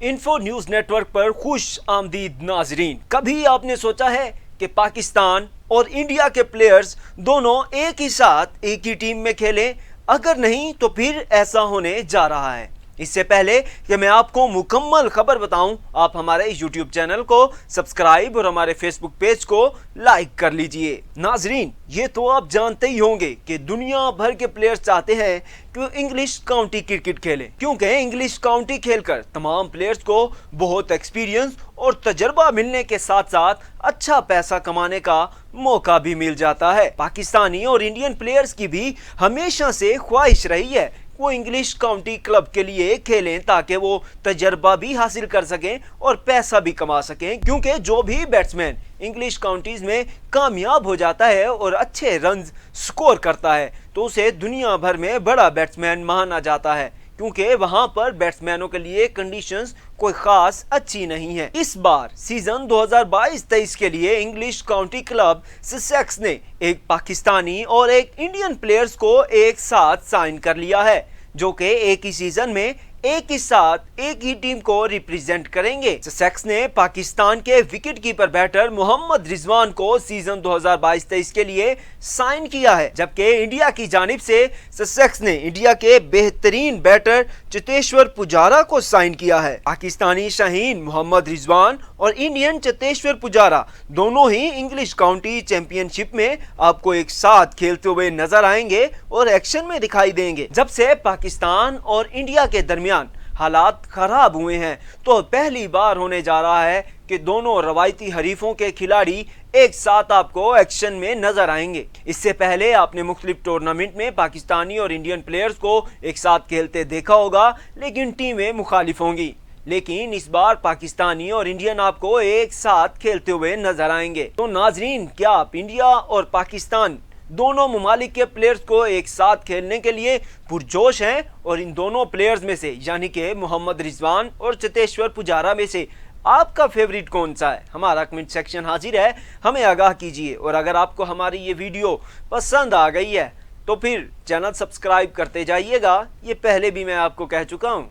Info news network पर खुश आमदीद नाजरीन। कभी आपने सोचा है कि पाकिस्तान और इंडिया के प्लेयर्स दोनों एक ही साथ एक ही टीम में खेलें? अगर नहीं तो फिर ऐसा होने जा रहा है। इससे पहले कि मैं आपको मुकम्मल खबर बताऊं, आप हमारे YouTube चैनल को सब्सक्राइब और हमारे फेसबुक पेज को लाइक कर लीजिए। नाजरीन, ये तो आप जानते ही होंगे कि दुनिया भर के प्लेयर्स चाहते हैं कि वो इंग्लिश काउंटी क्रिकेट खेलें, क्योंकि इंग्लिश काउंटी खेलकर तमाम प्लेयर्स को बहुत एक्सपीरियंस और तजर्बा मिलने के साथ साथ अच्छा पैसा कमाने का मौका भी मिल जाता है। पाकिस्तानी और इंडियन प्लेयर्स की भी हमेशा से ख्वाहिश रही है वो इंग्लिश काउंटी क्लब के लिए खेलें ताकि वो तजर्बा भी हासिल कर सकें और पैसा भी कमा सकें, क्योंकि जो भी बैट्समैन इंग्लिश काउंटीज में कामयाब हो जाता है और अच्छे रन स्कोर करता है तो उसे दुनिया भर में बड़ा बैट्समैन माना जाता है, क्योंकि वहां पर बैट्समैनों के लिए कंडीशंस कोई खास अच्छी नहीं है। इस बार सीजन 2022-23 के लिए इंग्लिश काउंटी क्लब ससेक्स ने एक पाकिस्तानी और एक इंडियन प्लेयर्स को एक साथ साइन कर लिया है, जो कि एक ही सीजन में एक ही साथ एक ही टीम को रिप्रेजेंट करेंगे। ससेक्स ने पाकिस्तान के wicket keeper batter Mohammad Rizwan को सीजन 2022-23 के लिए साइन किया है, जबकि इंडिया की जानिब से ससेक्स ने इंडिया के बेहतरीन बैटर चेतेश्वर पुजारा को साइन किया है। पाकिस्तानी शाहीन मोहम्मद रिजवान और इंडियन चेतेश्वर पुजारा दोनों ही इंग्लिश काउंटी चैंपियनशिप में आपको एक साथ खेलते हुए नजर आएंगे और एक्शन में दिखाई देंगे। जब से पाकिस्तान और इंडिया के दरमियान हालात खराब हुए हैं तो पहली बार होने जा रहा है कि दोनों रवायती हरीफों के खिलाड़ी एक साथ आपको एक्शन में नजर आएंगे। इससे पहले आपने मुख्तलिफ टूर्नामेंट में पाकिस्तानी और इंडियन प्लेयर्स को एक साथ खेलते देखा होगा, लेकिन टीमें मुखालिफ होंगी। लेकिन इस बार पाकिस्तानी और इंडियन आपको एक साथ खेलते हुए नजर आएंगे। तो नाजरीन, क्या आप इंडिया और पाकिस्तान दोनों ममालिक के प्लेयर्स को एक साथ खेलने के लिए पुरजोश हैं? और इन दोनों प्लेयर्स में से यानी कि मोहम्मद रिजवान और चेतेश्वर पुजारा में से आपका फेवरेट कौन सा है? हमारा कमेंट सेक्शन हाजिर है, हमें आगाह कीजिए। और अगर आपको हमारी ये वीडियो पसंद आ गई है तो फिर चैनल सब्सक्राइब करते जाइएगा, ये पहले भी मैं आपको कह चुका हूँ।